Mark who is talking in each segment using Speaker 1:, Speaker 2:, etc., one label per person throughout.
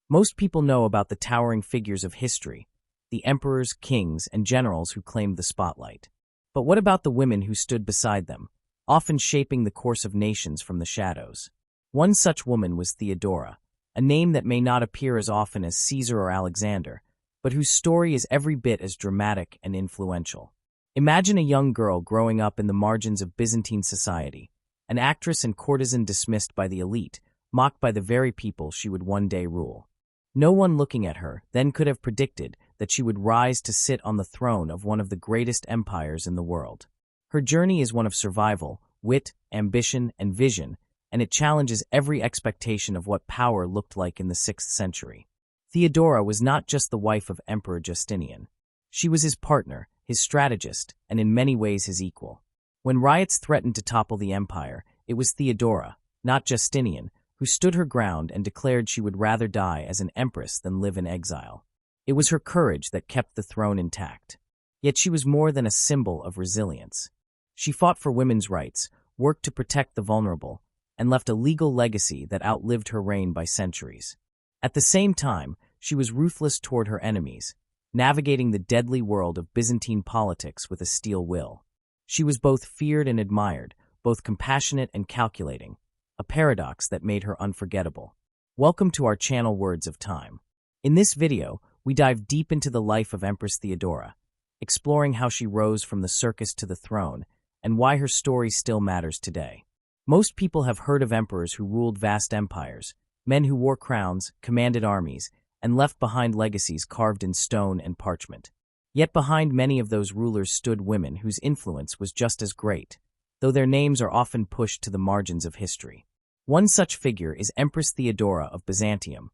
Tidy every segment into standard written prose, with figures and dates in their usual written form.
Speaker 1: Most people know about the towering figures of history, the emperors, kings, and generals who claimed the spotlight. But what about the women who stood beside them, often shaping the course of nations from the shadows? One such woman was Theodora, a name that may not appear as often as Caesar or Alexander, but whose story is every bit as dramatic and influential. Imagine a young girl growing up in the margins of Byzantine society, an actress and courtesan dismissed by the elite, mocked by the very people she would one day rule. No one looking at her then could have predicted that she would rise to sit on the throne of one of the greatest empires in the world. Her journey is one of survival, wit, ambition, and vision, and it challenges every expectation of what power looked like in the 6th century. Theodora was not just the wife of Emperor Justinian. She was his partner, his strategist, and in many ways his equal. When riots threatened to topple the empire, it was Theodora, not Justinian, who stood her ground and declared she would rather die as an empress than live in exile. It was her courage that kept the throne intact. Yet she was more than a symbol of resilience. She fought for women's rights, worked to protect the vulnerable, and left a legal legacy that outlived her reign by centuries. At the same time, she was ruthless toward her enemies, navigating the deadly world of Byzantine politics with a steel will. She was both feared and admired, both compassionate and calculating, a paradox that made her unforgettable. Welcome to our channel Words of Time. In this video, we dive deep into the life of Empress Theodora, exploring how she rose from the circus to the throne and why her story still matters today. Most people have heard of emperors who ruled vast empires, men who wore crowns, commanded armies, and left behind legacies carved in stone and parchment. Yet behind many of those rulers stood women whose influence was just as great, though their names are often pushed to the margins of history. One such figure is Empress Theodora of Byzantium,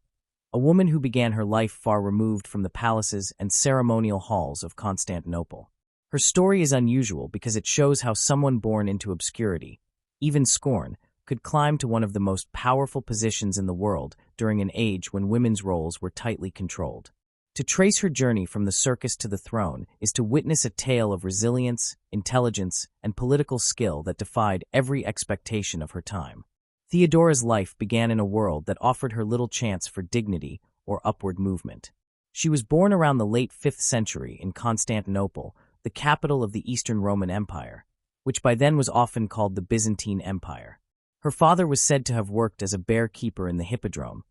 Speaker 1: a woman who began her life far removed from the palaces and ceremonial halls of Constantinople. Her story is unusual because it shows how someone born into obscurity, even scorn, could climb to one of the most powerful positions in the world during an age when women's roles were tightly controlled. To trace her journey from the circus to the throne is to witness a tale of resilience, intelligence, and political skill that defied every expectation of her time. Theodora's life began in a world that offered her little chance for dignity or upward movement. She was born around the late 5th century in Constantinople, the capital of the Eastern Roman Empire, which by then was often called the Byzantine Empire. Her father was said to have worked as a bear keeper in the Hippodrome,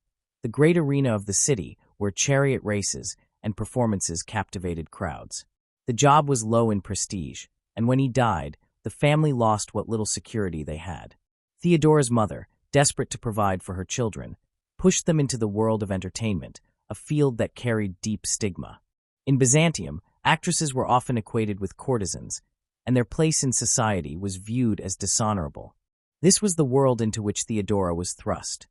Speaker 1: the great arena of the city where chariot races and performances captivated crowds. The job was low in prestige, and when he died, the family lost what little security they had. Theodora's mother, desperate to provide for her children, pushed them into the world of entertainment, a field that carried deep stigma. In Byzantium, actresses were often equated with courtesans, and their place in society was viewed as dishonorable. This was the world into which Theodora was thrust,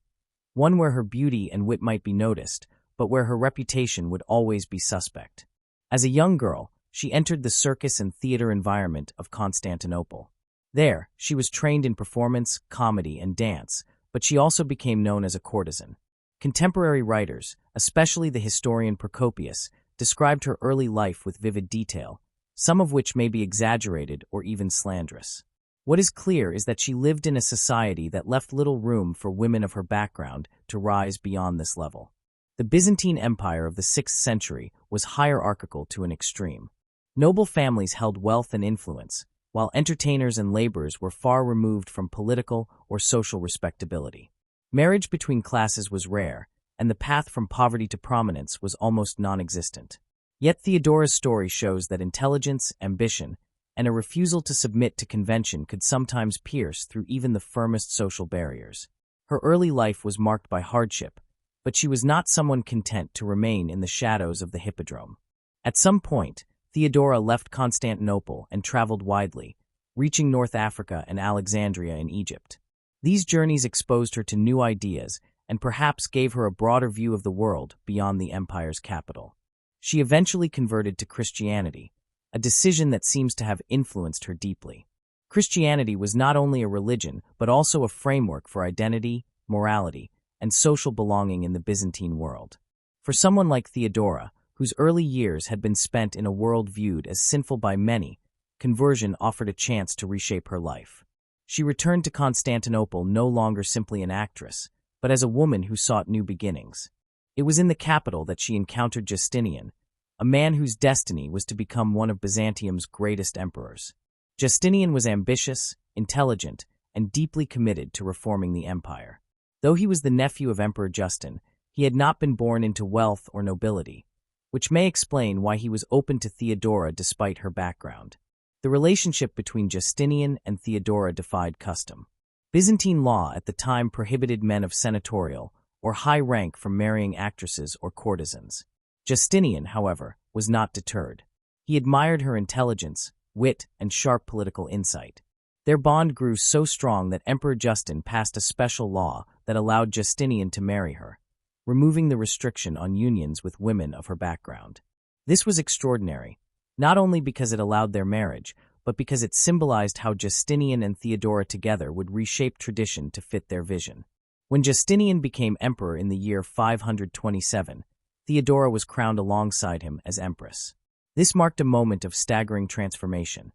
Speaker 1: one where her beauty and wit might be noticed, but where her reputation would always be suspect. As a young girl, she entered the circus and theater environment of Constantinople. There, she was trained in performance, comedy, and dance, but she also became known as a courtesan. Contemporary writers, especially the historian Procopius, described her early life with vivid detail, some of which may be exaggerated or even slanderous. What is clear is that she lived in a society that left little room for women of her background to rise beyond this level. The Byzantine Empire of the 6th century was hierarchical to an extreme. Noble families held wealth and influence, while entertainers and laborers were far removed from political or social respectability. Marriage between classes was rare, and the path from poverty to prominence was almost non-existent. Yet Theodora's story shows that intelligence, ambition, and a refusal to submit to convention could sometimes pierce through even the firmest social barriers. Her early life was marked by hardship, but she was not someone content to remain in the shadows of the Hippodrome. At some point, Theodora left Constantinople and traveled widely, reaching North Africa and Alexandria in Egypt. These journeys exposed her to new ideas and perhaps gave her a broader view of the world beyond the empire's capital. She eventually converted to Christianity, a decision that seems to have influenced her deeply. Christianity was not only a religion, but also a framework for identity, morality, and social belonging in the Byzantine world. For someone like Theodora, whose early years had been spent in a world viewed as sinful by many, conversion offered a chance to reshape her life. She returned to Constantinople no longer simply an actress, but as a woman who sought new beginnings. It was in the capital that she encountered Justinian, a man whose destiny was to become one of Byzantium's greatest emperors. Justinian was ambitious, intelligent, and deeply committed to reforming the empire. Though he was the nephew of Emperor Justin, he had not been born into wealth or nobility, which may explain why he was open to Theodora despite her background. The relationship between Justinian and Theodora defied custom. Byzantine law at the time prohibited men of senatorial or high rank from marrying actresses or courtesans. Justinian, however, was not deterred. He admired her intelligence, wit, and sharp political insight. Their bond grew so strong that Emperor Justin passed a special law that allowed Justinian to marry her, removing the restriction on unions with women of her background. This was extraordinary, not only because it allowed their marriage, but because it symbolized how Justinian and Theodora together would reshape tradition to fit their vision. When Justinian became emperor in the year 527, Theodora was crowned alongside him as empress. This marked a moment of staggering transformation.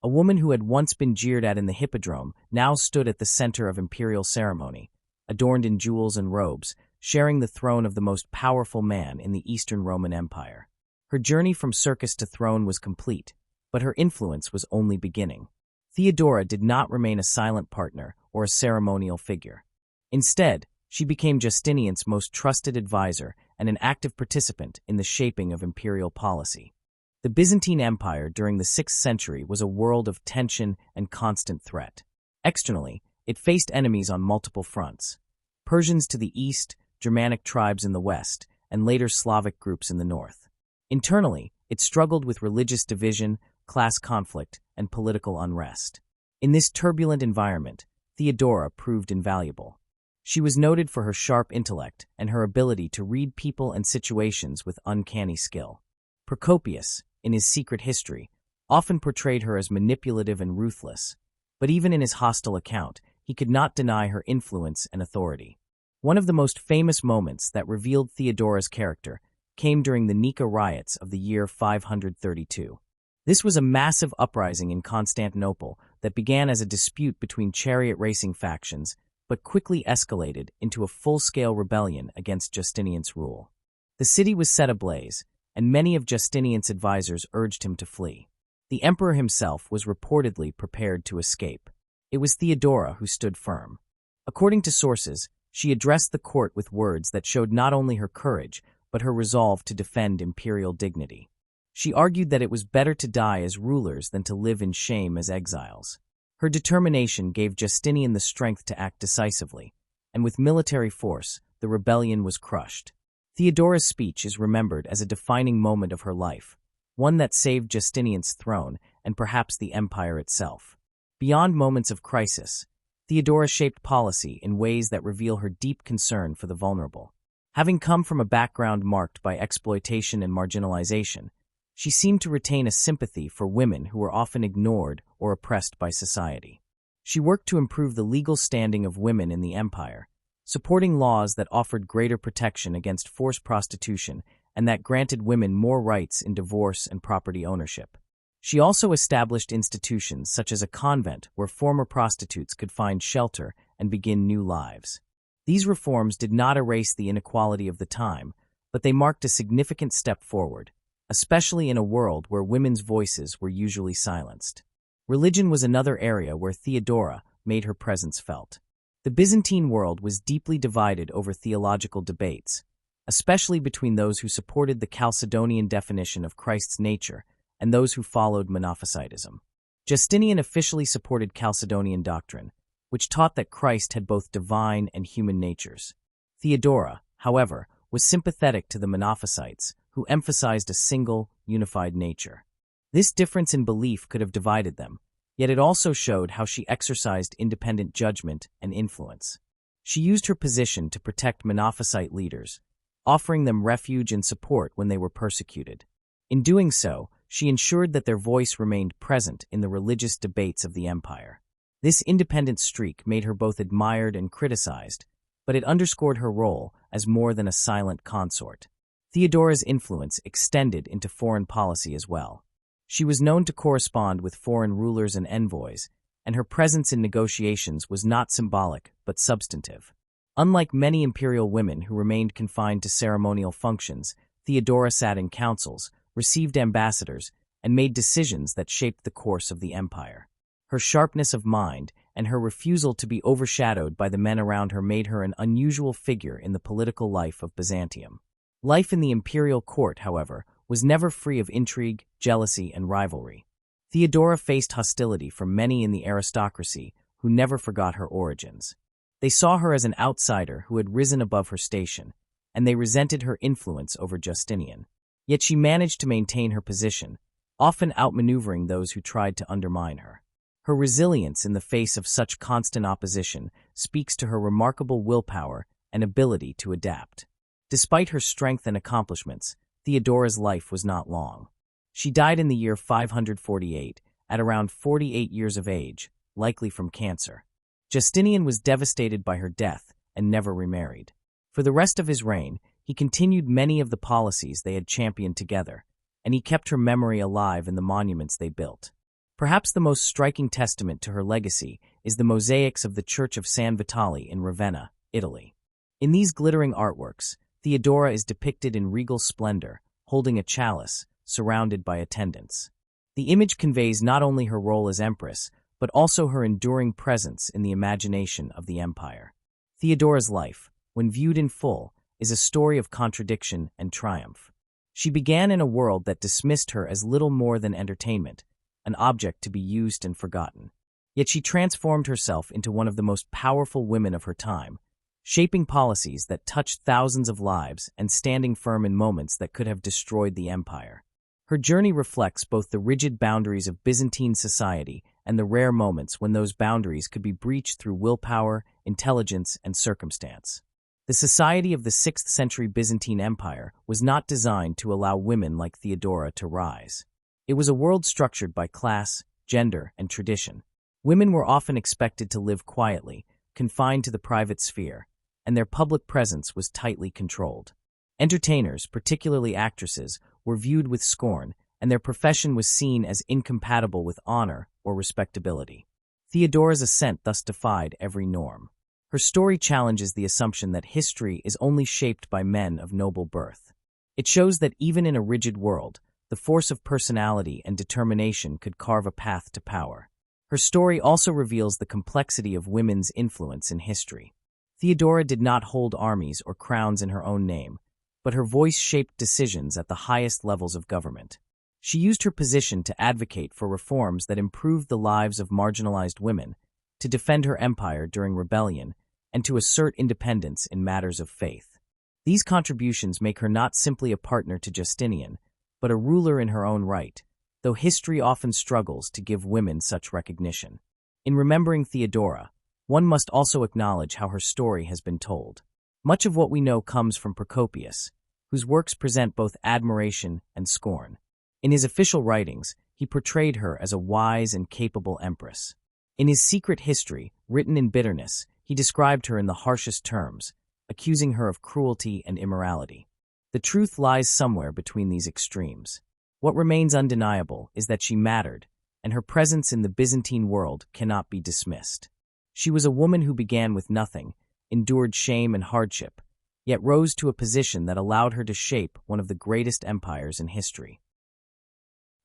Speaker 1: A woman who had once been jeered at in the hippodrome now stood at the center of imperial ceremony, adorned in jewels and robes, sharing the throne of the most powerful man in the Eastern Roman Empire. Her journey from circus to throne was complete, but her influence was only beginning. Theodora did not remain a silent partner or a ceremonial figure. Instead, she became Justinian's most trusted advisor and an active participant in the shaping of imperial policy. The Byzantine Empire during the 6th century was a world of tension and constant threat. Externally, it faced enemies on multiple fronts: Persians to the east, Germanic tribes in the west, and later Slavic groups in the north. Internally, it struggled with religious division, class conflict, and political unrest. In this turbulent environment, Theodora proved invaluable. She was noted for her sharp intellect and her ability to read people and situations with uncanny skill. Procopius, in his Secret History, often portrayed her as manipulative and ruthless, but even in his hostile account, he could not deny her influence and authority. One of the most famous moments that revealed Theodora's character came during the Nika Riots of the year 532. This was a massive uprising in Constantinople that began as a dispute between chariot racing factions, but quickly escalated into a full-scale rebellion against Justinian's rule. The city was set ablaze, and many of Justinian's advisors urged him to flee. The emperor himself was reportedly prepared to escape. It was Theodora who stood firm. According to sources, she addressed the court with words that showed not only her courage, but her resolve to defend imperial dignity. She argued that it was better to die as rulers than to live in shame as exiles. Her determination gave Justinian the strength to act decisively, and with military force, the rebellion was crushed. Theodora's speech is remembered as a defining moment of her life, one that saved Justinian's throne and perhaps the empire itself. Beyond moments of crisis, Theodora shaped policy in ways that reveal her deep concern for the vulnerable. Having come from a background marked by exploitation and marginalization, she seemed to retain a sympathy for women who were often ignored or oppressed by society. She worked to improve the legal standing of women in the empire, supporting laws that offered greater protection against forced prostitution and that granted women more rights in divorce and property ownership. She also established institutions such as a convent where former prostitutes could find shelter and begin new lives. These reforms did not erase the inequality of the time, but they marked a significant step forward, especially in a world where women's voices were usually silenced. Religion was another area where Theodora made her presence felt. The Byzantine world was deeply divided over theological debates, especially between those who supported the Chalcedonian definition of Christ's nature and those who followed Monophysitism. Justinian officially supported Chalcedonian doctrine, which taught that Christ had both divine and human natures. Theodora, however, was sympathetic to the Monophysites, who emphasized a single, unified nature. This difference in belief could have divided them, yet it also showed how she exercised independent judgment and influence. She used her position to protect Monophysite leaders, offering them refuge and support when they were persecuted. In doing so, she ensured that their voice remained present in the religious debates of the empire. This independent streak made her both admired and criticized, but it underscored her role as more than a silent consort. Theodora's influence extended into foreign policy as well. She was known to correspond with foreign rulers and envoys, and her presence in negotiations was not symbolic but substantive. Unlike many imperial women who remained confined to ceremonial functions, Theodora sat in councils, received ambassadors, and made decisions that shaped the course of the empire. Her sharpness of mind and her refusal to be overshadowed by the men around her made her an unusual figure in the political life of Byzantium. Life in the imperial court, however, was never free of intrigue, jealousy, and rivalry. Theodora faced hostility from many in the aristocracy who never forgot her origins. They saw her as an outsider who had risen above her station, and they resented her influence over Justinian. Yet she managed to maintain her position, often outmaneuvering those who tried to undermine her. Her resilience in the face of such constant opposition speaks to her remarkable willpower and ability to adapt. Despite her strength and accomplishments, Theodora's life was not long. She died in the year 548, at around 48 years of age, likely from cancer. Justinian was devastated by her death and never remarried. For the rest of his reign, he continued many of the policies they had championed together, and he kept her memory alive in the monuments they built. Perhaps the most striking testament to her legacy is the mosaics of the Church of San Vitale in Ravenna, Italy. In these glittering artworks, Theodora is depicted in regal splendor, holding a chalice, surrounded by attendants. The image conveys not only her role as empress, but also her enduring presence in the imagination of the empire. Theodora's life, when viewed in full, is a story of contradiction and triumph. She began in a world that dismissed her as little more than entertainment, an object to be used and forgotten. Yet she transformed herself into one of the most powerful women of her time, shaping policies that touched thousands of lives and standing firm in moments that could have destroyed the empire. Her journey reflects both the rigid boundaries of Byzantine society and the rare moments when those boundaries could be breached through willpower, intelligence, and circumstance. The society of the 6th century Byzantine Empire was not designed to allow women like Theodora to rise. It was a world structured by class, gender, and tradition. Women were often expected to live quietly, confined to the private sphere, and their public presence was tightly controlled. Entertainers, particularly actresses, were viewed with scorn, and their profession was seen as incompatible with honor or respectability. Theodora's ascent thus defied every norm. Her story challenges the assumption that history is only shaped by men of noble birth. It shows that even in a rigid world, the force of personality and determination could carve a path to power. Her story also reveals the complexity of women's influence in history. Theodora did not hold armies or crowns in her own name, but her voice shaped decisions at the highest levels of government. She used her position to advocate for reforms that improved the lives of marginalized women, to defend her empire during rebellion, and to assert independence in matters of faith. These contributions make her not simply a partner to Justinian, but a ruler in her own right, though history often struggles to give women such recognition. In remembering Theodora, one must also acknowledge how her story has been told. Much of what we know comes from Procopius, whose works present both admiration and scorn. In his official writings, he portrayed her as a wise and capable empress. In his secret history, written in bitterness, he described her in the harshest terms, accusing her of cruelty and immorality. The truth lies somewhere between these extremes. What remains undeniable is that she mattered, and her presence in the Byzantine world cannot be dismissed. She was a woman who began with nothing, endured shame and hardship, yet rose to a position that allowed her to shape one of the greatest empires in history.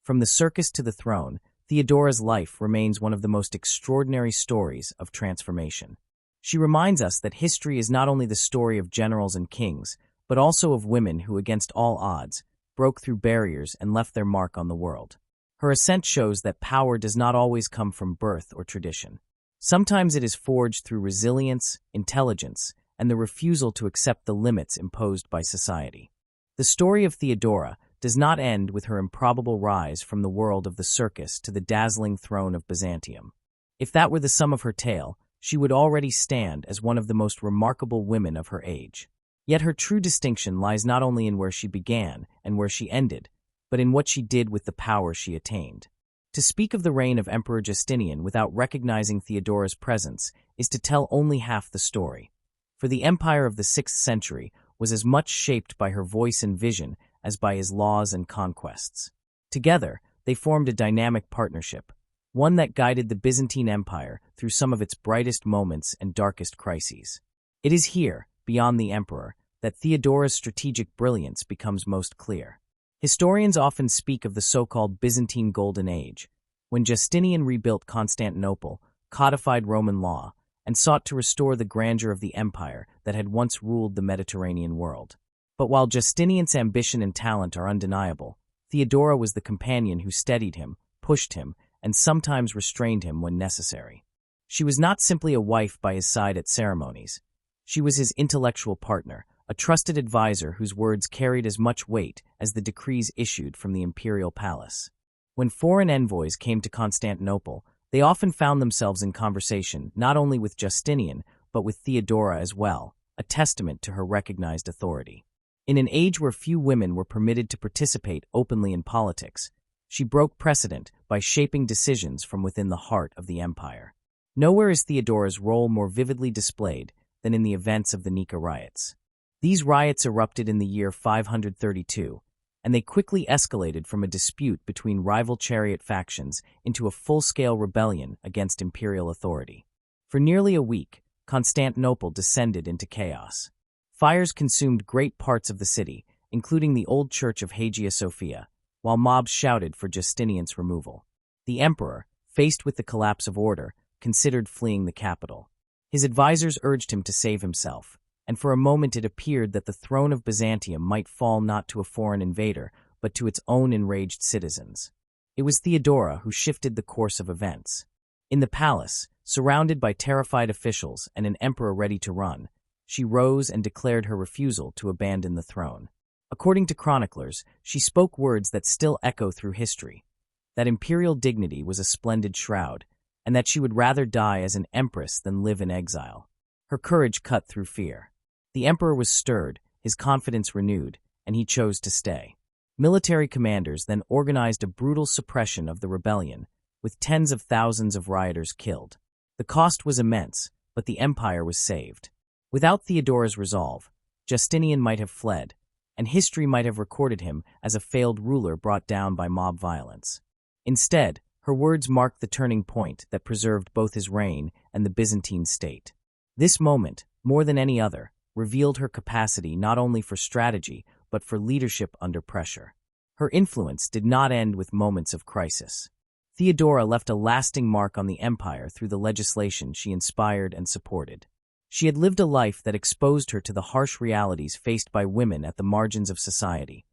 Speaker 1: From the circus to the throne, Theodora's life remains one of the most extraordinary stories of transformation. She reminds us that history is not only the story of generals and kings, but also of women who, against all odds, broke through barriers and left their mark on the world. Her ascent shows that power does not always come from birth or tradition. Sometimes it is forged through resilience, intelligence, and the refusal to accept the limits imposed by society. The story of Theodora does not end with her improbable rise from the world of the circus to the dazzling throne of Byzantium. If that were the sum of her tale, she would already stand as one of the most remarkable women of her age. Yet her true distinction lies not only in where she began and where she ended, but in what she did with the power she attained. To speak of the reign of Emperor Justinian without recognizing Theodora's presence is to tell only half the story. For the empire of the 6th century was as much shaped by her voice and vision as by his laws and conquests. Together, they formed a dynamic partnership, one that guided the Byzantine Empire through some of its brightest moments and darkest crises. It is here, beyond the emperor, that Theodora's strategic brilliance becomes most clear. Historians often speak of the so-called Byzantine Golden Age, when Justinian rebuilt Constantinople, codified Roman law, and sought to restore the grandeur of the empire that had once ruled the Mediterranean world. But while Justinian's ambition and talent are undeniable, Theodora was the companion who steadied him, pushed him, and sometimes restrained him when necessary. She was not simply a wife by his side at ceremonies. She was his intellectual partner, a trusted advisor whose words carried as much weight as the decrees issued from the imperial palace. When foreign envoys came to Constantinople, they often found themselves in conversation not only with Justinian, but with Theodora as well, a testament to her recognized authority. In an age where few women were permitted to participate openly in politics, she broke precedent by shaping decisions from within the heart of the empire. Nowhere is Theodora's role more vividly displayed than in the events of the Nika Riots. These riots erupted in the year 532, and they quickly escalated from a dispute between rival chariot factions into a full-scale rebellion against imperial authority. For nearly a week, Constantinople descended into chaos. Fires consumed great parts of the city, including the old church of Hagia Sophia, while mobs shouted for Justinian's removal. The emperor, faced with the collapse of order, considered fleeing the capital. His advisors urged him to save himself, and for a moment it appeared that the throne of Byzantium might fall not to a foreign invader, but to its own enraged citizens. It was Theodora who shifted the course of events. In the palace, surrounded by terrified officials and an emperor ready to run, she rose and declared her refusal to abandon the throne. According to chroniclers, she spoke words that still echo through history, that imperial dignity was a splendid shroud, and that she would rather die as an empress than live in exile. Her courage cut through fear. The emperor was stirred, his confidence renewed, and he chose to stay. Military commanders then organized a brutal suppression of the rebellion, with tens of thousands of rioters killed. The cost was immense, but the empire was saved. Without Theodora's resolve, Justinian might have fled, and history might have recorded him as a failed ruler brought down by mob violence. Instead, her words marked the turning point that preserved both his reign and the Byzantine state. This moment, more than any other, revealed her capacity not only for strategy, but for leadership under pressure. Her influence did not end with moments of crisis. Theodora left a lasting mark on the empire through the legislation she inspired and supported. She had lived a life that exposed her to the harsh realities faced by women at the margins of society,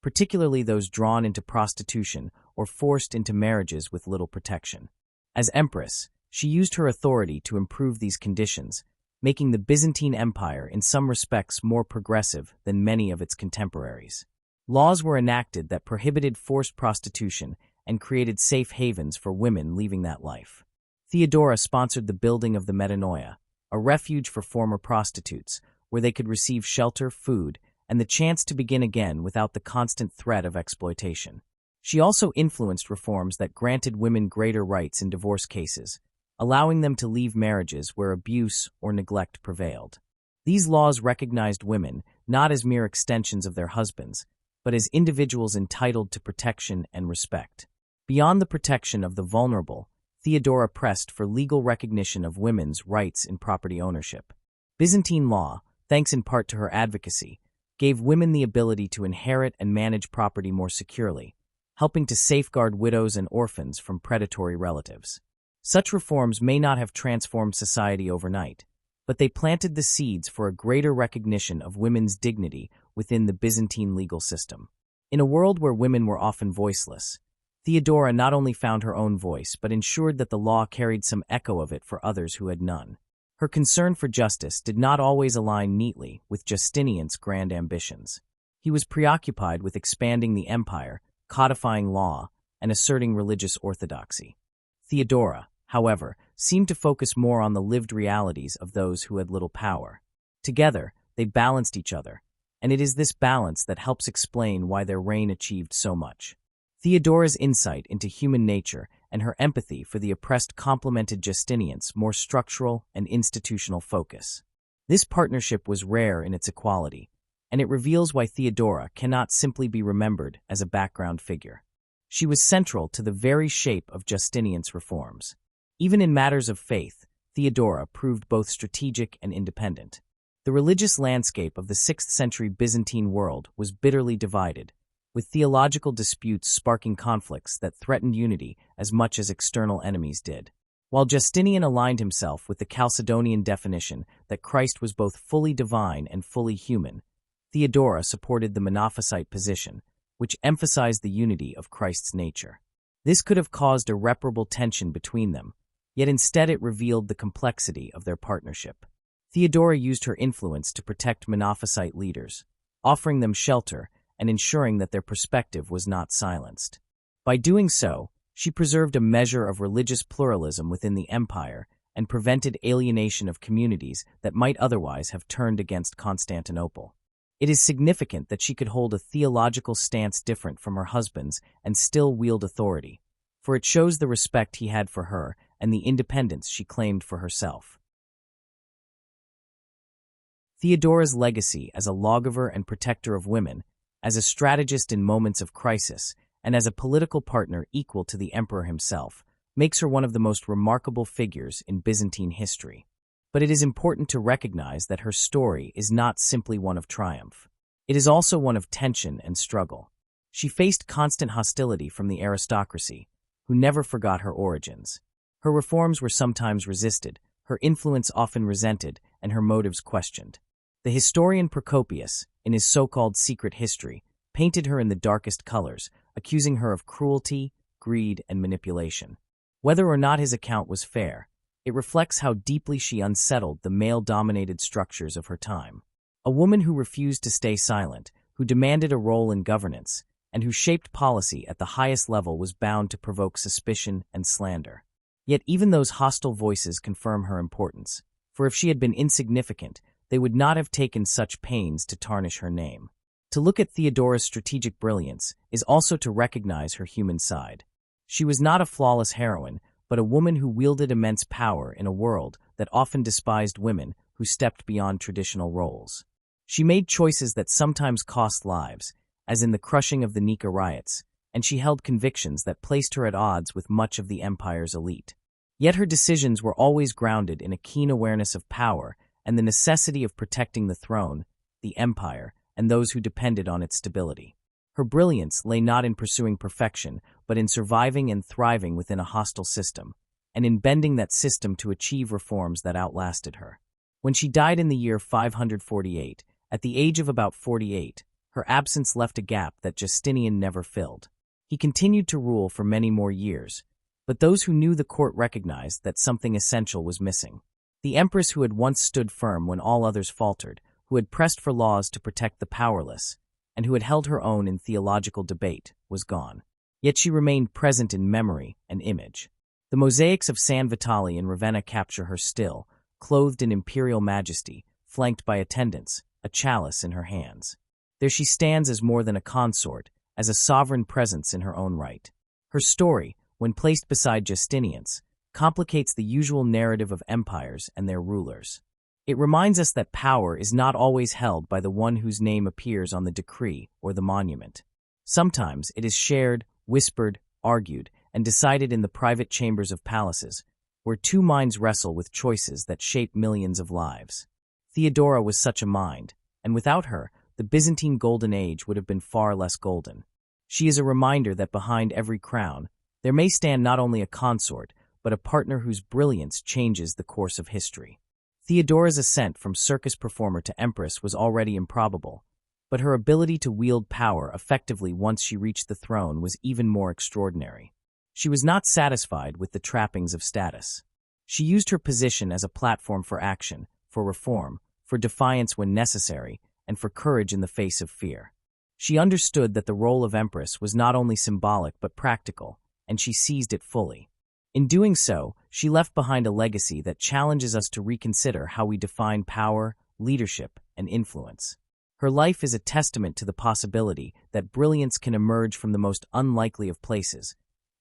Speaker 1: particularly those drawn into prostitution or forced into marriages with little protection. As empress, she used her authority to improve these conditions, making the Byzantine Empire in some respects more progressive than many of its contemporaries. Laws were enacted that prohibited forced prostitution and created safe havens for women leaving that life. Theodora sponsored the building of the Metanoia, a refuge for former prostitutes, where they could receive shelter, food, and the chance to begin again without the constant threat of exploitation. She also influenced reforms that granted women greater rights in divorce cases, allowing them to leave marriages where abuse or neglect prevailed. These laws recognized women not as mere extensions of their husbands, but as individuals entitled to protection and respect. Beyond the protection of the vulnerable, Theodora pressed for legal recognition of women's rights in property ownership. Byzantine law, thanks in part to her advocacy, gave women the ability to inherit and manage property more securely, helping to safeguard widows and orphans from predatory relatives. Such reforms may not have transformed society overnight, but they planted the seeds for a greater recognition of women's dignity within the Byzantine legal system. In a world where women were often voiceless, Theodora not only found her own voice but ensured that the law carried some echo of it for others who had none. Her concern for justice did not always align neatly with Justinian's grand ambitions. He was preoccupied with expanding the empire, codifying law, and asserting religious orthodoxy. Theodora, however, seemed to focus more on the lived realities of those who had little power. Together, they balanced each other, and it is this balance that helps explain why their reign achieved so much. Theodora's insight into human nature and her empathy for the oppressed complemented Justinian's more structural and institutional focus. This partnership was rare in its equality, and it reveals why Theodora cannot simply be remembered as a background figure. She was central to the very shape of Justinian's reforms. Even in matters of faith, Theodora proved both strategic and independent. The religious landscape of the 6th century Byzantine world was bitterly divided, with theological disputes sparking conflicts that threatened unity as much as external enemies did. While Justinian aligned himself with the Chalcedonian definition that Christ was both fully divine and fully human, Theodora supported the Monophysite position, which emphasized the unity of Christ's nature. This could have caused irreparable tension between them, yet instead it revealed the complexity of their partnership. Theodora used her influence to protect Monophysite leaders, offering them shelter and ensuring that their perspective was not silenced. By doing so, she preserved a measure of religious pluralism within the empire and prevented alienation of communities that might otherwise have turned against Constantinople. It is significant that she could hold a theological stance different from her husband's and still wield authority, for it shows the respect he had for her and the independence she claimed for herself. Theodora's legacy as a lawgiver and protector of women, as a strategist in moments of crisis, and as a political partner equal to the emperor himself, makes her one of the most remarkable figures in Byzantine history. But it is important to recognize that her story is not simply one of triumph. It is also one of tension and struggle. She faced constant hostility from the aristocracy, who never forgot her origins. Her reforms were sometimes resisted, her influence often resented, and her motives questioned. The historian Procopius, in his so-called secret history, painted her in the darkest colors, accusing her of cruelty, greed, and manipulation. Whether or not his account was fair, it reflects how deeply she unsettled the male-dominated structures of her time. A woman who refused to stay silent, who demanded a role in governance, and who shaped policy at the highest level was bound to provoke suspicion and slander. Yet even those hostile voices confirm her importance, for if she had been insignificant, they would not have taken such pains to tarnish her name. To look at Theodora's strategic brilliance is also to recognize her human side. She was not a flawless heroine, but a woman who wielded immense power in a world that often despised women who stepped beyond traditional roles. She made choices that sometimes cost lives, as in the crushing of the Nika Riots, and she held convictions that placed her at odds with much of the empire's elite. Yet her decisions were always grounded in a keen awareness of power and the necessity of protecting the throne, the empire, and those who depended on its stability. Her brilliance lay not in pursuing perfection, but in surviving and thriving within a hostile system, and in bending that system to achieve reforms that outlasted her. When she died in the year 548, at the age of about 48, her absence left a gap that Justinian never filled. He continued to rule for many more years, but those who knew the court recognized that something essential was missing. The empress who had once stood firm when all others faltered, who had pressed for laws to protect the powerless, and who had held her own in theological debate, was gone. Yet she remained present in memory and image. The mosaics of San Vitale in Ravenna capture her still, clothed in imperial majesty, flanked by attendants, a chalice in her hands. There she stands as more than a consort, as a sovereign presence in her own right. Her story, when placed beside Justinian's, complicates the usual narrative of empires and their rulers. It reminds us that power is not always held by the one whose name appears on the decree or the monument. Sometimes it is shared, whispered, argued, and decided in the private chambers of palaces, where two minds wrestle with choices that shape millions of lives. Theodora was such a mind, and without her, the Byzantine Golden Age would have been far less golden. She is a reminder that behind every crown, there may stand not only a consort, but a partner whose brilliance changes the course of history. Theodora's ascent from circus performer to empress was already improbable, but her ability to wield power effectively once she reached the throne was even more extraordinary. She was not satisfied with the trappings of status. She used her position as a platform for action, for reform, for defiance when necessary, and for courage in the face of fear. She understood that the role of empress was not only symbolic but practical, and she seized it fully. In doing so, she left behind a legacy that challenges us to reconsider how we define power, leadership, and influence. Her life is a testament to the possibility that brilliance can emerge from the most unlikely of places,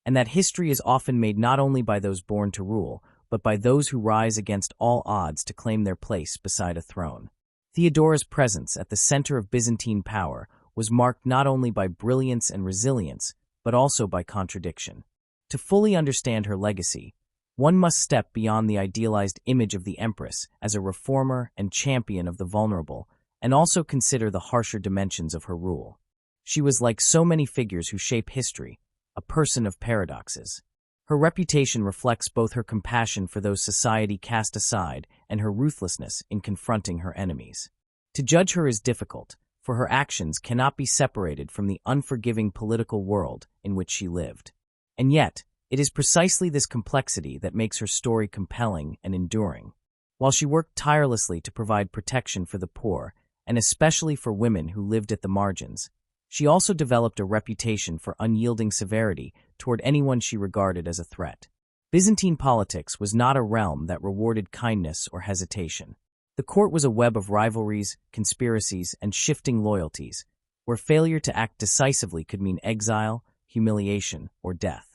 Speaker 1: and that history is often made not only by those born to rule, but by those who rise against all odds to claim their place beside a throne. Theodora's presence at the center of Byzantine power was marked not only by brilliance and resilience, but also by contradiction. To fully understand her legacy, One must step beyond the idealized image of the empress as a reformer and champion of the vulnerable, and also consider the harsher dimensions of her rule. She was like so many figures who shape history, a person of paradoxes. Her reputation reflects both her compassion for those society cast aside and her ruthlessness in confronting her enemies. To judge her is difficult, for her actions cannot be separated from the unforgiving political world in which she lived. And yet, it is precisely this complexity that makes her story compelling and enduring. While she worked tirelessly to provide protection for the poor, and especially for women who lived at the margins, she also developed a reputation for unyielding severity toward anyone she regarded as a threat. Byzantine politics was not a realm that rewarded kindness or hesitation. The court was a web of rivalries, conspiracies, and shifting loyalties, where failure to act decisively could mean exile, humiliation, or death.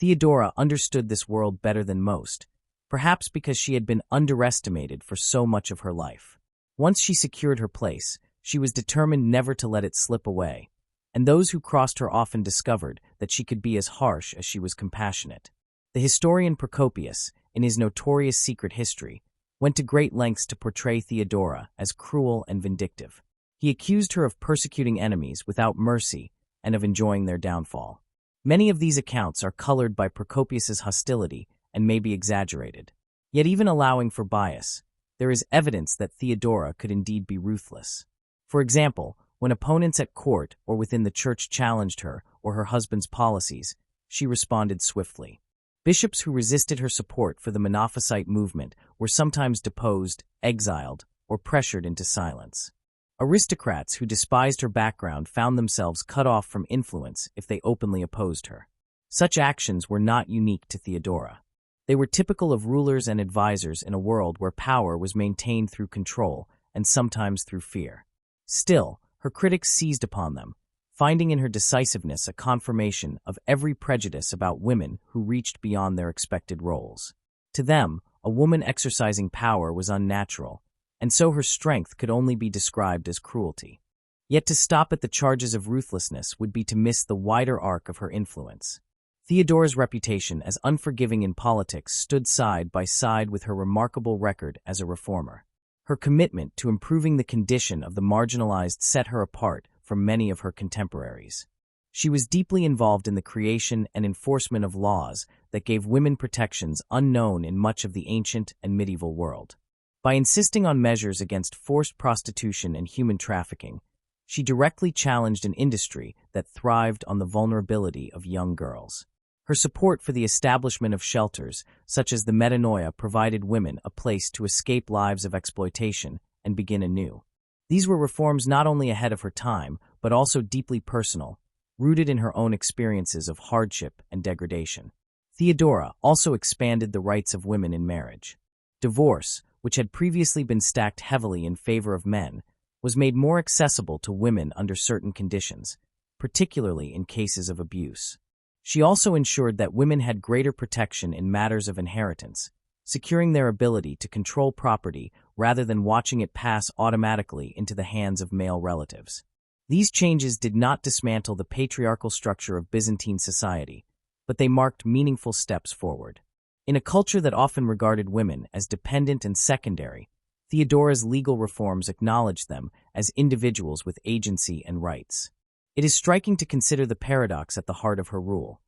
Speaker 1: Theodora understood this world better than most, perhaps because she had been underestimated for so much of her life. Once she secured her place, she was determined never to let it slip away, and those who crossed her often discovered that she could be as harsh as she was compassionate. The historian Procopius, in his notorious Secret History, went to great lengths to portray Theodora as cruel and vindictive. He accused her of persecuting enemies without mercy and of enjoying their downfall. Many of these accounts are colored by Procopius's hostility and may be exaggerated. Yet even allowing for bias, there is evidence that Theodora could indeed be ruthless. For example, when opponents at court or within the church challenged her or her husband's policies, she responded swiftly. Bishops who resisted her support for the Monophysite movement were sometimes deposed, exiled, or pressured into silence. Aristocrats who despised her background found themselves cut off from influence if they openly opposed her. Such actions were not unique to Theodora. They were typical of rulers and advisors in a world where power was maintained through control and sometimes through fear. Still, her critics seized upon them, finding in her decisiveness a confirmation of every prejudice about women who reached beyond their expected roles. To them, a woman exercising power was unnatural, and so her strength could only be described as cruelty. Yet to stop at the charges of ruthlessness would be to miss the wider arc of her influence. Theodora's reputation as unforgiving in politics stood side by side with her remarkable record as a reformer. Her commitment to improving the condition of the marginalized set her apart from many of her contemporaries. She was deeply involved in the creation and enforcement of laws that gave women protections unknown in much of the ancient and medieval world. By insisting on measures against forced prostitution and human trafficking, she directly challenged an industry that thrived on the vulnerability of young girls. Her support for the establishment of shelters, such as the metanoia, provided women a place to escape lives of exploitation and begin anew. These were reforms not only ahead of her time, but also deeply personal, rooted in her own experiences of hardship and degradation. Theodora also expanded the rights of women in marriage. Divorce, which had previously been stacked heavily in favor of men, was made more accessible to women under certain conditions, particularly in cases of abuse. She also ensured that women had greater protection in matters of inheritance, securing their ability to control property rather than watching it pass automatically into the hands of male relatives. These changes did not dismantle the patriarchal structure of Byzantine society, but they marked meaningful steps forward. In a culture that often regarded women as dependent and secondary, Theodora's legal reforms acknowledged them as individuals with agency and rights. It is striking to consider the paradox at the heart of her rule.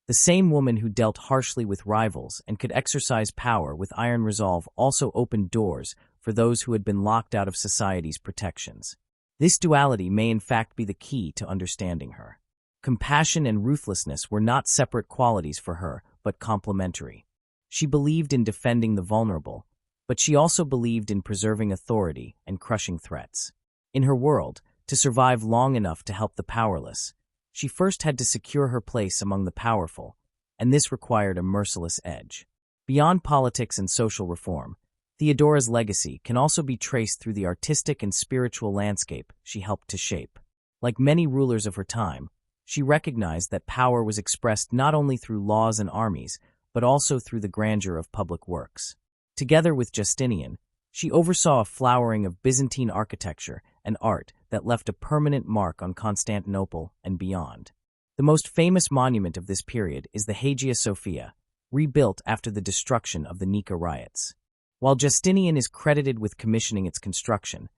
Speaker 1: The same woman who dealt harshly with rivals and could exercise power with iron resolve also opened doors for those who had been locked out of society's protections. This duality may in fact be the key to understanding her. Compassion and ruthlessness were not separate qualities for her, but complementary. She believed in defending the vulnerable, but she also believed in preserving authority and crushing threats. In her world, to survive long enough to help the powerless, she first had to secure her place among the powerful, and this required a merciless edge. Beyond politics and social reform, Theodora's legacy can also be traced through the artistic and spiritual landscape she helped to shape. Like many rulers of her time, she recognized that power was expressed not only through laws and armies, but also through the grandeur of public works. Together with Justinian, she oversaw a flowering of Byzantine architecture and art that left a permanent mark on Constantinople and beyond. The most famous monument of this period is the Hagia Sophia, rebuilt after the destruction of the Nika Riots. While Justinian is credited with commissioning its construction,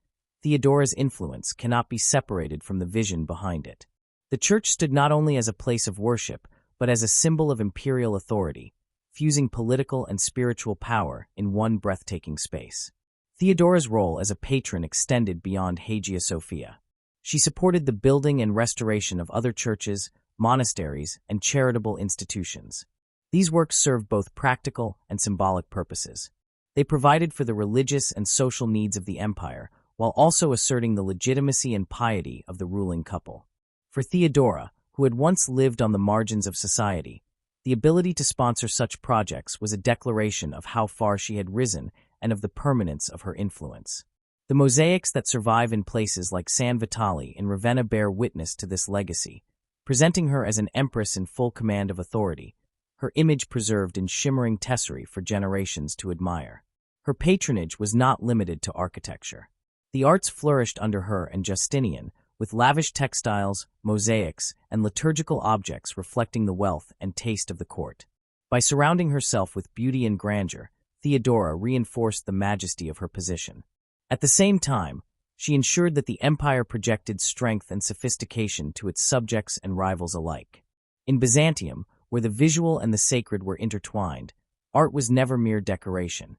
Speaker 1: Theodora's influence cannot be separated from the vision behind it. The church stood not only as a place of worship, but as a symbol of imperial authority, fusing political and spiritual power in one breathtaking space. Theodora's role as a patron extended beyond Hagia Sophia. She supported the building and restoration of other churches, monasteries, and charitable institutions. These works served both practical and symbolic purposes. They provided for the religious and social needs of the empire, while also asserting the legitimacy and piety of the ruling couple. For Theodora, who had once lived on the margins of society, the ability to sponsor such projects was a declaration of how far she had risen and of the permanence of her influence. The mosaics that survive in places like San Vitale in Ravenna bear witness to this legacy, presenting her as an empress in full command of authority, her image preserved in shimmering tesserae for generations to admire. Her patronage was not limited to architecture. The arts flourished under her and Justinian, with lavish textiles, mosaics, and liturgical objects reflecting the wealth and taste of the court. By surrounding herself with beauty and grandeur, Theodora reinforced the majesty of her position. At the same time, she ensured that the empire projected strength and sophistication to its subjects and rivals alike. In Byzantium, where the visual and the sacred were intertwined, art was never mere decoration.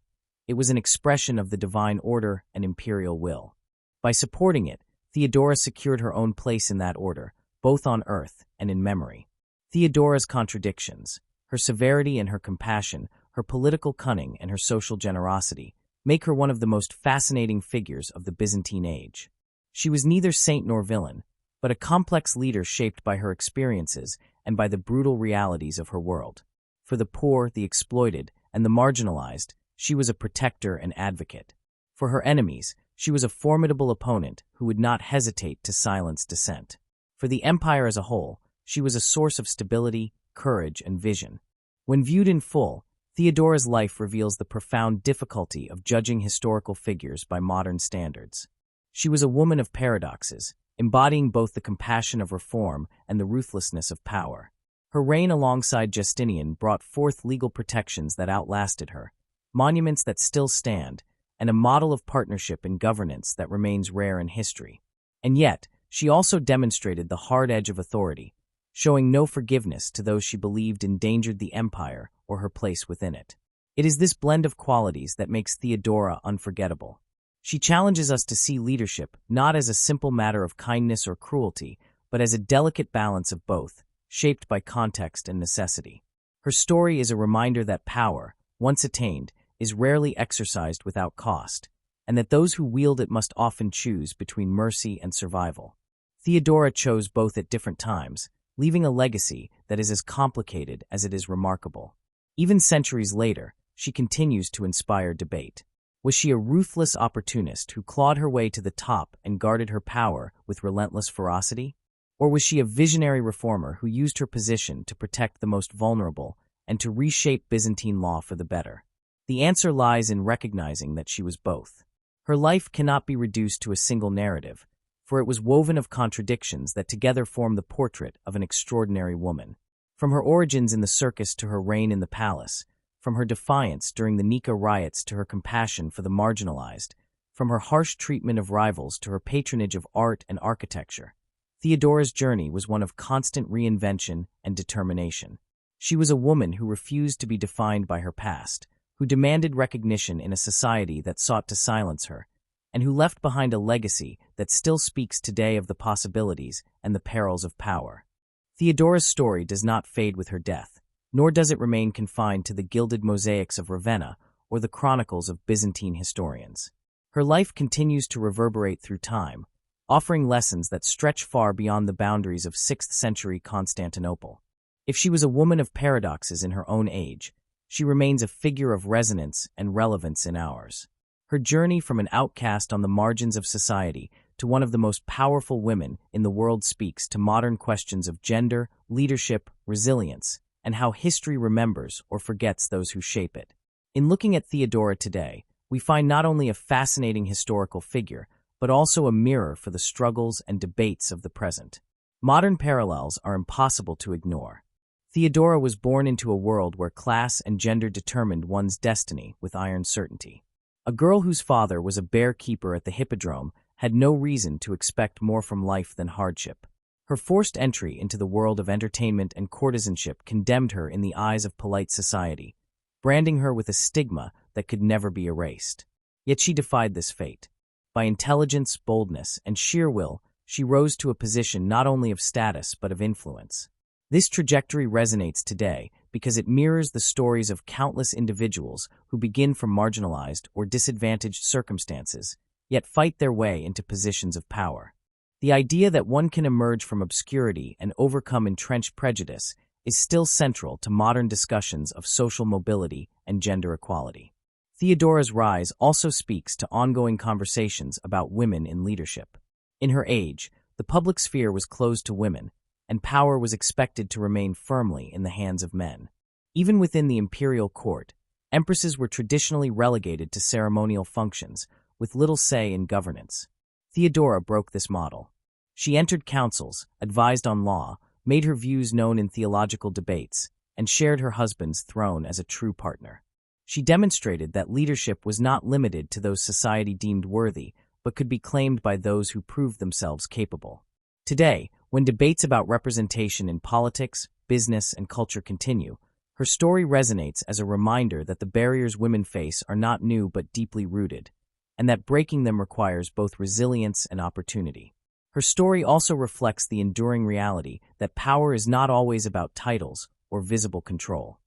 Speaker 1: It was an expression of the divine order and imperial will. By supporting it, Theodora secured her own place in that order, both on earth and in memory. Theodora's contradictions, her severity and her compassion, her political cunning and her social generosity, make her one of the most fascinating figures of the Byzantine age. She was neither saint nor villain, but a complex leader shaped by her experiences and by the brutal realities of her world. For the poor, the exploited, and the marginalized, she was a protector and advocate. For her enemies, she was a formidable opponent who would not hesitate to silence dissent. For the empire as a whole, she was a source of stability, courage, and vision. When viewed in full, Theodora's life reveals the profound difficulty of judging historical figures by modern standards. She was a woman of paradoxes, embodying both the compassion of reform and the ruthlessness of power. Her reign alongside Justinian brought forth legal protections that outlasted her, monuments that still stand, and a model of partnership and governance that remains rare in history. And yet, she also demonstrated the hard edge of authority, showing no forgiveness to those she believed endangered the empire or her place within it. It is this blend of qualities that makes Theodora unforgettable. She challenges us to see leadership not as a simple matter of kindness or cruelty, but as a delicate balance of both, shaped by context and necessity. Her story is a reminder that power, once attained, is rarely exercised without cost, and that those who wield it must often choose between mercy and survival. Theodora chose both at different times, leaving a legacy that is as complicated as it is remarkable. Even centuries later, she continues to inspire debate. Was she a ruthless opportunist who clawed her way to the top and guarded her power with relentless ferocity? Or was she a visionary reformer who used her position to protect the most vulnerable and to reshape Byzantine law for the better? The answer lies in recognizing that she was both. Her life cannot be reduced to a single narrative, for it was woven of contradictions that together form the portrait of an extraordinary woman. From her origins in the circus to her reign in the palace, from her defiance during the Nika Riots to her compassion for the marginalized, from her harsh treatment of rivals to her patronage of art and architecture, Theodora's journey was one of constant reinvention and determination. She was a woman who refused to be defined by her past, who demanded recognition in a society that sought to silence her, and who left behind a legacy that still speaks today of the possibilities and the perils of power. Theodora's story does not fade with her death, nor does it remain confined to the gilded mosaics of Ravenna or the chronicles of Byzantine historians. Her life continues to reverberate through time, offering lessons that stretch far beyond the boundaries of 6th-century Constantinople. If she was a woman of paradoxes in her own age, she remains a figure of resonance and relevance in ours. Her journey from an outcast on the margins of society to one of the most powerful women in the world speaks to modern questions of gender, leadership, resilience, and how history remembers or forgets those who shape it. In looking at Theodora today, we find not only a fascinating historical figure, but also a mirror for the struggles and debates of the present. Modern parallels are impossible to ignore. Theodora was born into a world where class and gender determined one's destiny with iron certainty. A girl whose father was a bear keeper at the hippodrome had no reason to expect more from life than hardship. Her forced entry into the world of entertainment and courtesanship condemned her in the eyes of polite society, branding her with a stigma that could never be erased. Yet she defied this fate. By intelligence, boldness, and sheer will, she rose to a position not only of status but of influence. This trajectory resonates today because it mirrors the stories of countless individuals who begin from marginalized or disadvantaged circumstances, yet fight their way into positions of power. The idea that one can emerge from obscurity and overcome entrenched prejudice is still central to modern discussions of social mobility and gender equality. Theodora's rise also speaks to ongoing conversations about women in leadership. In her age, the public sphere was closed to women, and power was expected to remain firmly in the hands of men. Even within the imperial court, empresses were traditionally relegated to ceremonial functions, with little say in governance. Theodora broke this model. She entered councils, advised on law, made her views known in theological debates, and shared her husband's throne as a true partner. She demonstrated that leadership was not limited to those society deemed worthy, but could be claimed by those who proved themselves capable. Today, when debates about representation in politics, business, and culture continue, her story resonates as a reminder that the barriers women face are not new but deeply rooted, and that breaking them requires both resilience and opportunity. Her story also reflects the enduring reality that power is not always about titles or visible control.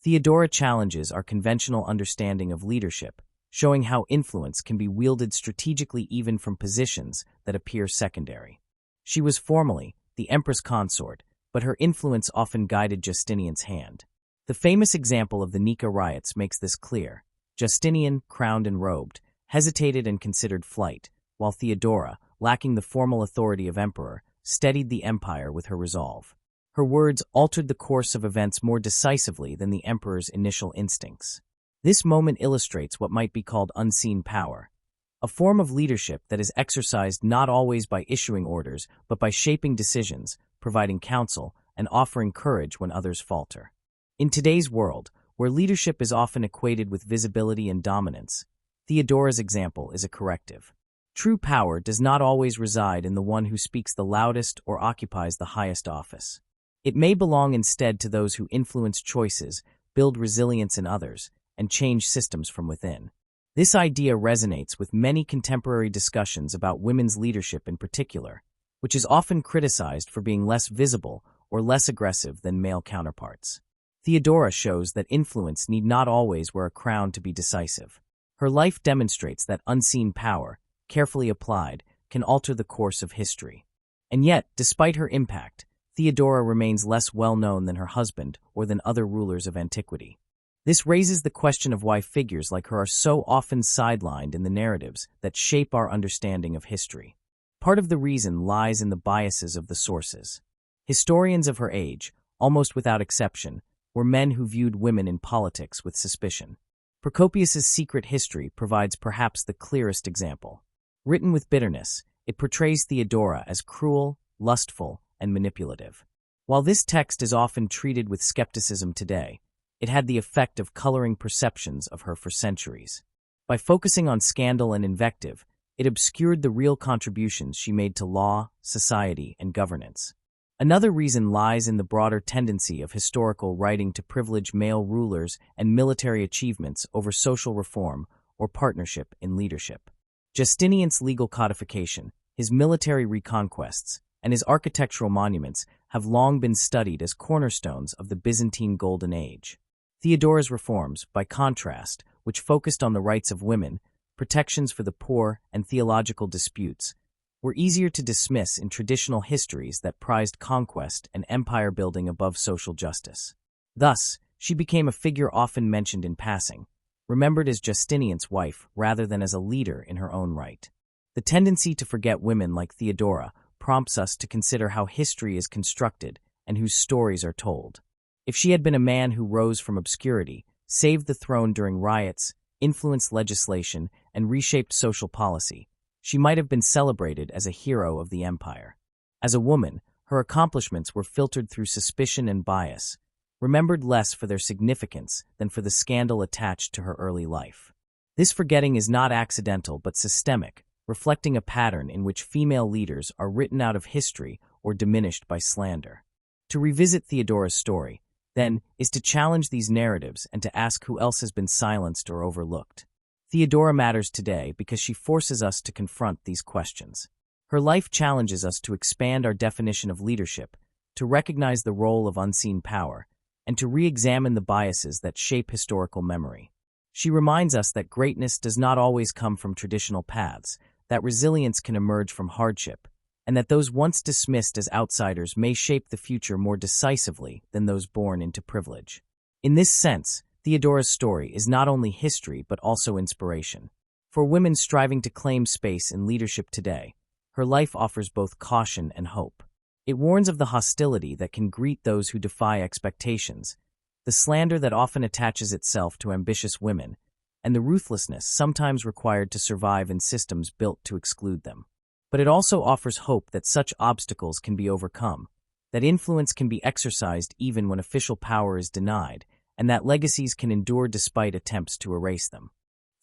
Speaker 1: Theodora challenges our conventional understanding of leadership, showing how influence can be wielded strategically even from positions that appear secondary. She was formally the empress consort, but her influence often guided Justinian's hand. The famous example of the Nika Riots makes this clear. Justinian, crowned and robed, hesitated and considered flight, while Theodora, lacking the formal authority of emperor, steadied the empire with her resolve. Her words altered the course of events more decisively than the emperor's initial instincts. This moment illustrates what might be called unseen power, a form of leadership that is exercised not always by issuing orders, but by shaping decisions, providing counsel, and offering courage when others falter. In today's world, where leadership is often equated with visibility and dominance, Theodora's example is a corrective. True power does not always reside in the one who speaks the loudest or occupies the highest office. It may belong instead to those who influence choices, build resilience in others, and change systems from within. This idea resonates with many contemporary discussions about women's leadership in particular, which is often criticized for being less visible or less aggressive than male counterparts. Theodora shows that influence need not always wear a crown to be decisive. Her life demonstrates that unseen power, carefully applied, can alter the course of history. And yet, despite her impact, Theodora remains less well-known than her husband or than other rulers of antiquity. This raises the question of why figures like her are so often sidelined in the narratives that shape our understanding of history. Part of the reason lies in the biases of the sources. Historians of her age, almost without exception, were men who viewed women in politics with suspicion. Procopius's Secret History provides perhaps the clearest example. Written with bitterness, it portrays Theodora as cruel, lustful, and manipulative. While this text is often treated with skepticism today, it had the effect of coloring perceptions of her for centuries. By focusing on scandal and invective, it obscured the real contributions she made to law, society, and governance. Another reason lies in the broader tendency of historical writing to privilege male rulers and military achievements over social reform or partnership in leadership. Justinian's legal codification, his military reconquests, and his architectural monuments have long been studied as cornerstones of the Byzantine Golden Age. Theodora's reforms, by contrast, which focused on the rights of women, protections for the poor, and theological disputes, were easier to dismiss in traditional histories that prized conquest and empire building above social justice. Thus, she became a figure often mentioned in passing, remembered as Justinian's wife rather than as a leader in her own right. The tendency to forget women like Theodora prompts us to consider how history is constructed and whose stories are told. If she had been a man who rose from obscurity, saved the throne during riots, influenced legislation, and reshaped social policy, she might have been celebrated as a hero of the empire. As a woman, her accomplishments were filtered through suspicion and bias, remembered less for their significance than for the scandal attached to her early life. This forgetting is not accidental but systemic, reflecting a pattern in which female leaders are written out of history or diminished by slander. To revisit Theodora's story, then, is to challenge these narratives and to ask who else has been silenced or overlooked. Theodora matters today because she forces us to confront these questions. Her life challenges us to expand our definition of leadership, to recognize the role of unseen power, and to re-examine the biases that shape historical memory. She reminds us that greatness does not always come from traditional paths, that resilience can emerge from hardship, and that those once dismissed as outsiders may shape the future more decisively than those born into privilege. In this sense, Theodora's story is not only history but also inspiration. For women striving to claim space in leadership today, her life offers both caution and hope. It warns of the hostility that can greet those who defy expectations, the slander that often attaches itself to ambitious women, and the ruthlessness sometimes required to survive in systems built to exclude them. But it also offers hope that such obstacles can be overcome, that influence can be exercised even when official power is denied, and that legacies can endure despite attempts to erase them.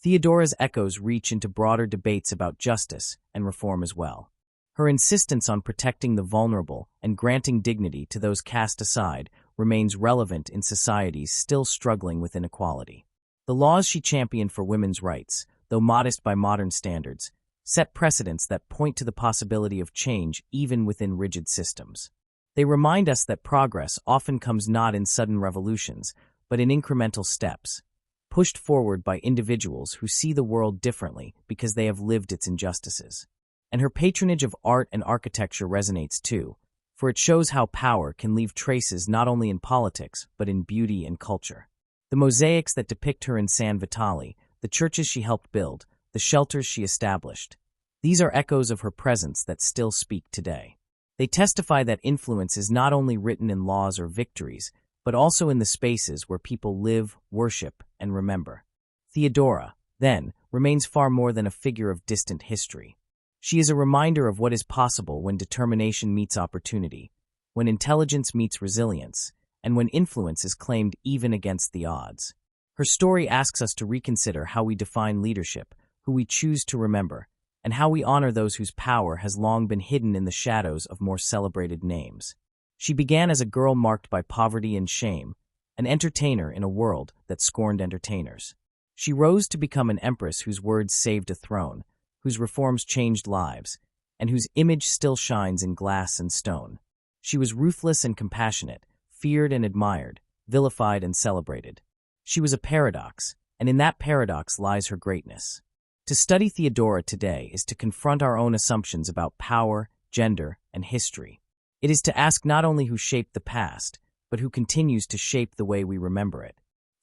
Speaker 1: Theodora's echoes reach into broader debates about justice and reform as well. Her insistence on protecting the vulnerable and granting dignity to those cast aside remains relevant in societies still struggling with inequality. The laws she championed for women's rights, though modest by modern standards, set precedents that point to the possibility of change even within rigid systems. They remind us that progress often comes not in sudden revolutions, but in incremental steps, pushed forward by individuals who see the world differently because they have lived its injustices. And her patronage of art and architecture resonates too, for it shows how power can leave traces not only in politics but in beauty and culture. The mosaics that depict her in San Vitale, the churches she helped build, the shelters she established. These are echoes of her presence that still speak today. They testify that influence is not only written in laws or victories, but also in the spaces where people live, worship, and remember. Theodora, then, remains far more than a figure of distant history. She is a reminder of what is possible when determination meets opportunity, when intelligence meets resilience, and when influence is claimed even against the odds. Her story asks us to reconsider how we define leadership, who we choose to remember, and how we honor those whose power has long been hidden in the shadows of more celebrated names. She began as a girl marked by poverty and shame, an entertainer in a world that scorned entertainers. She rose to become an empress whose words saved a throne, whose reforms changed lives, and whose image still shines in glass and stone. She was ruthless and compassionate, feared and admired, vilified and celebrated. She was a paradox, and in that paradox lies her greatness. To study Theodora today is to confront our own assumptions about power, gender, and history. It is to ask not only who shaped the past, but who continues to shape the way we remember it.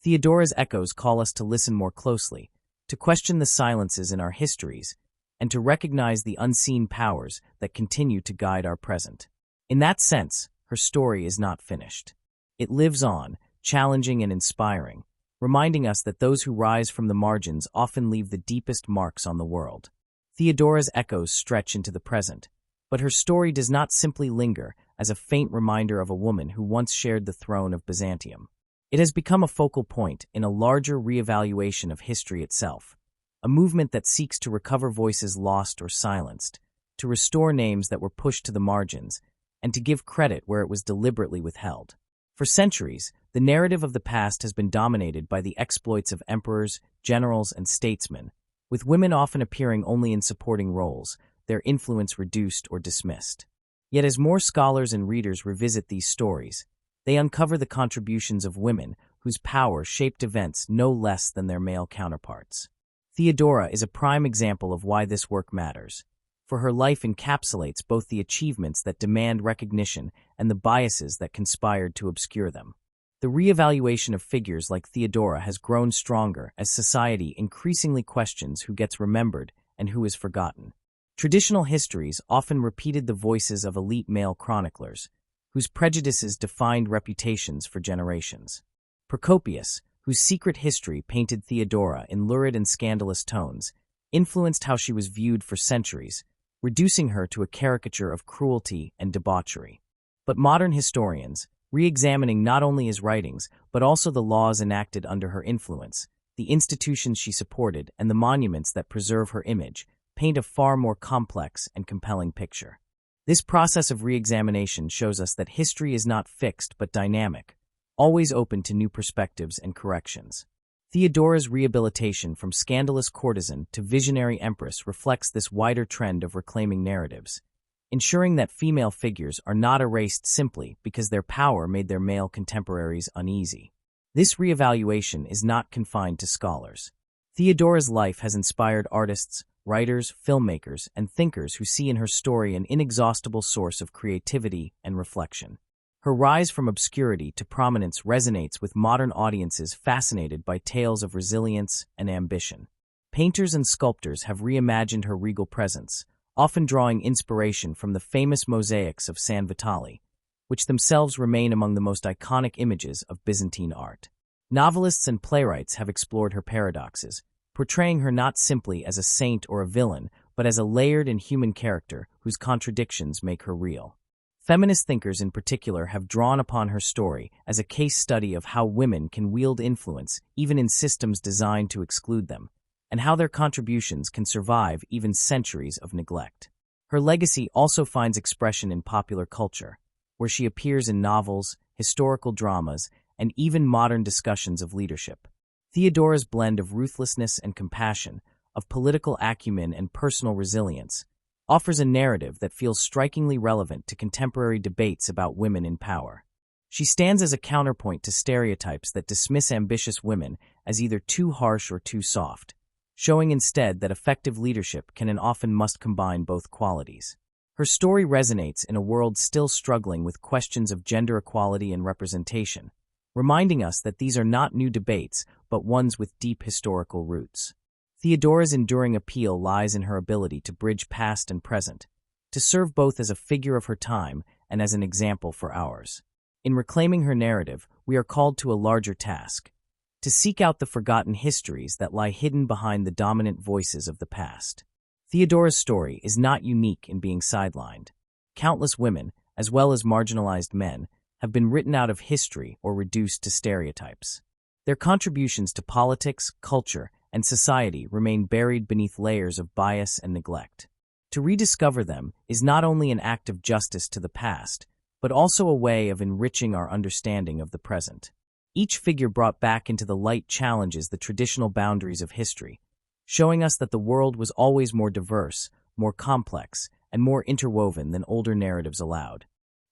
Speaker 1: Theodora's echoes call us to listen more closely, to question the silences in our histories, and to recognize the unseen powers that continue to guide our present. In that sense, her story is not finished. It lives on, challenging and inspiring, reminding us that those who rise from the margins often leave the deepest marks on the world. Theodora's echoes stretch into the present, but her story does not simply linger as a faint reminder of a woman who once shared the throne of Byzantium. It has become a focal point in a larger reevaluation of history itself, a movement that seeks to recover voices lost or silenced, to restore names that were pushed to the margins, and to give credit where it was deliberately withheld. For centuries, the narrative of the past has been dominated by the exploits of emperors, generals, and statesmen, with women often appearing only in supporting roles, their influence reduced or dismissed. Yet as more scholars and readers revisit these stories, they uncover the contributions of women whose power shaped events no less than their male counterparts. Theodora is a prime example of why this work matters, for her life encapsulates both the achievements that demand recognition and the biases that conspired to obscure them. The reevaluation of figures like Theodora has grown stronger as society increasingly questions who gets remembered and who is forgotten. Traditional histories often repeated the voices of elite male chroniclers, whose prejudices defined reputations for generations. Procopius, whose secret history painted Theodora in lurid and scandalous tones, influenced how she was viewed for centuries, reducing her to a caricature of cruelty and debauchery. But modern historians, re-examining not only his writings, but also the laws enacted under her influence, the institutions she supported, and the monuments that preserve her image, paint a far more complex and compelling picture. This process of re-examination shows us that history is not fixed but dynamic, always open to new perspectives and corrections. Theodora's rehabilitation from scandalous courtesan to visionary empress reflects this wider trend of reclaiming narratives, ensuring that female figures are not erased simply because their power made their male contemporaries uneasy. This reevaluation is not confined to scholars. Theodora's life has inspired artists, writers, filmmakers, and thinkers who see in her story an inexhaustible source of creativity and reflection. Her rise from obscurity to prominence resonates with modern audiences fascinated by tales of resilience and ambition. Painters and sculptors have reimagined her regal presence, often drawing inspiration from the famous mosaics of San Vitale, which themselves remain among the most iconic images of Byzantine art. Novelists and playwrights have explored her paradoxes, portraying her not simply as a saint or a villain, but as a layered and human character whose contradictions make her real. Feminist thinkers in particular have drawn upon her story as a case study of how women can wield influence even in systems designed to exclude them, and how their contributions can survive even centuries of neglect. Her legacy also finds expression in popular culture, where she appears in novels, historical dramas, and even modern discussions of leadership. Theodora's blend of ruthlessness and compassion, of political acumen and personal resilience, offers a narrative that feels strikingly relevant to contemporary debates about women in power. She stands as a counterpoint to stereotypes that dismiss ambitious women as either too harsh or too soft, showing instead that effective leadership can and often must combine both qualities. Her story resonates in a world still struggling with questions of gender equality and representation, reminding us that these are not new debates, but ones with deep historical roots. Theodora's enduring appeal lies in her ability to bridge past and present, to serve both as a figure of her time and as an example for ours. In reclaiming her narrative, we are called to a larger task: to seek out the forgotten histories that lie hidden behind the dominant voices of the past. Theodora's story is not unique in being sidelined. Countless women, as well as marginalized men, have been written out of history or reduced to stereotypes. Their contributions to politics, culture, and society remain buried beneath layers of bias and neglect. To rediscover them is not only an act of justice to the past, but also a way of enriching our understanding of the present. Each figure brought back into the light challenges the traditional boundaries of history, showing us that the world was always more diverse, more complex, and more interwoven than older narratives allowed.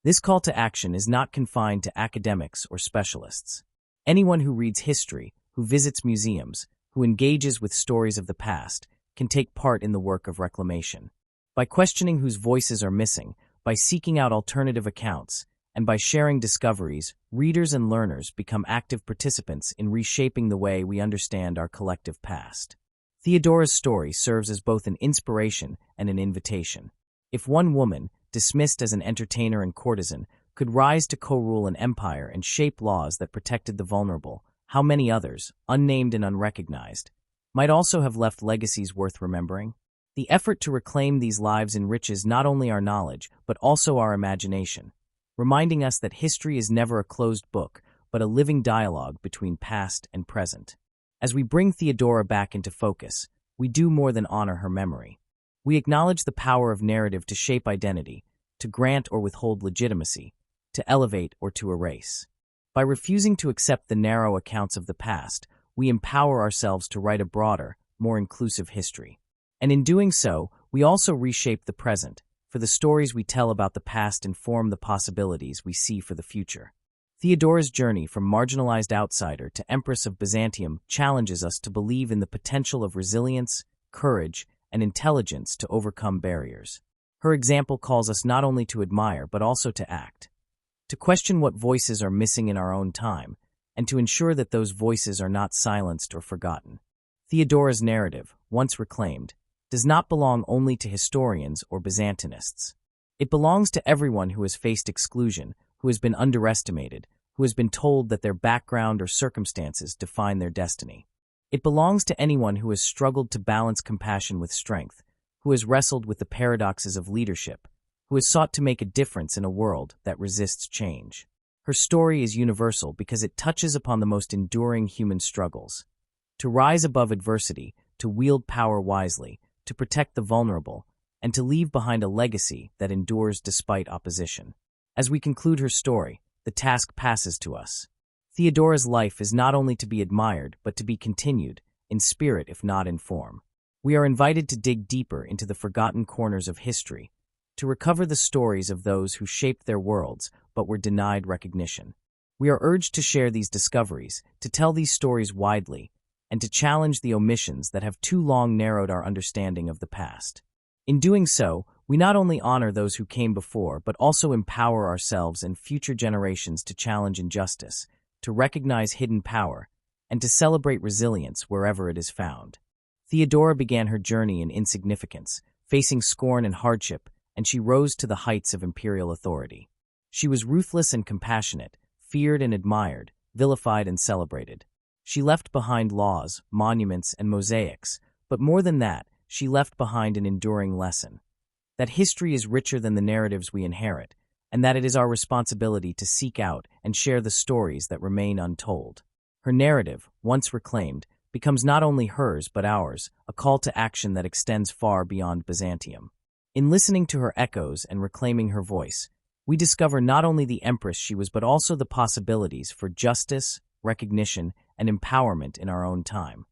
Speaker 1: This call to action is not confined to academics or specialists. Anyone who reads history, who visits museums, who engages with stories of the past, can take part in the work of reclamation. By questioning whose voices are missing, by seeking out alternative accounts, and by sharing discoveries, readers and learners become active participants in reshaping the way we understand our collective past. Theodora's story serves as both an inspiration and an invitation. If one woman, dismissed as an entertainer and courtesan, could rise to co-rule an empire and shape laws that protected the vulnerable, how many others, unnamed and unrecognized, might also have left legacies worth remembering? The effort to reclaim these lives enriches not only our knowledge, but also our imagination, reminding us that history is never a closed book, but a living dialogue between past and present. As we bring Theodora back into focus, we do more than honor her memory. We acknowledge the power of narrative to shape identity, to grant or withhold legitimacy, to elevate or to erase. By refusing to accept the narrow accounts of the past, we empower ourselves to write a broader, more inclusive history. And in doing so, we also reshape the present, for the stories we tell about the past inform the possibilities we see for the future. Theodora's journey from marginalized outsider to Empress of Byzantium challenges us to believe in the potential of resilience, courage, and intelligence to overcome barriers. Her example calls us not only to admire but also to act, to question what voices are missing in our own time, and to ensure that those voices are not silenced or forgotten. Theodora's narrative, once reclaimed, does not belong only to historians or Byzantinists. It belongs to everyone who has faced exclusion, who has been underestimated, who has been told that their background or circumstances define their destiny. It belongs to anyone who has struggled to balance compassion with strength, who has wrestled with the paradoxes of leadership, who has sought to make a difference in a world that resists change. Her story is universal because it touches upon the most enduring human struggles. To rise above adversity, to wield power wisely, to protect the vulnerable, and to leave behind a legacy that endures despite opposition. As we conclude her story, the task passes to us. Theodora's life is not only to be admired, but to be continued, in spirit if not in form. We are invited to dig deeper into the forgotten corners of history, to recover the stories of those who shaped their worlds but were denied recognition. We are urged to share these discoveries, to tell these stories widely, and to challenge the omissions that have too long narrowed our understanding of the past. In doing so, we not only honor those who came before, but also empower ourselves and future generations to challenge injustice, to recognize hidden power, and to celebrate resilience wherever it is found. Theodora began her journey in insignificance, facing scorn and hardship, and she rose to the heights of imperial authority. She was ruthless and compassionate, feared and admired, vilified and celebrated. She left behind laws, monuments, and mosaics, but more than that, she left behind an enduring lesson. That history is richer than the narratives we inherit, and that it is our responsibility to seek out and share the stories that remain untold. Her narrative, once reclaimed, becomes not only hers but ours, a call to action that extends far beyond Byzantium. In listening to her echoes and reclaiming her voice, we discover not only the empress she was but also the possibilities for justice, recognition, and empowerment in our own time.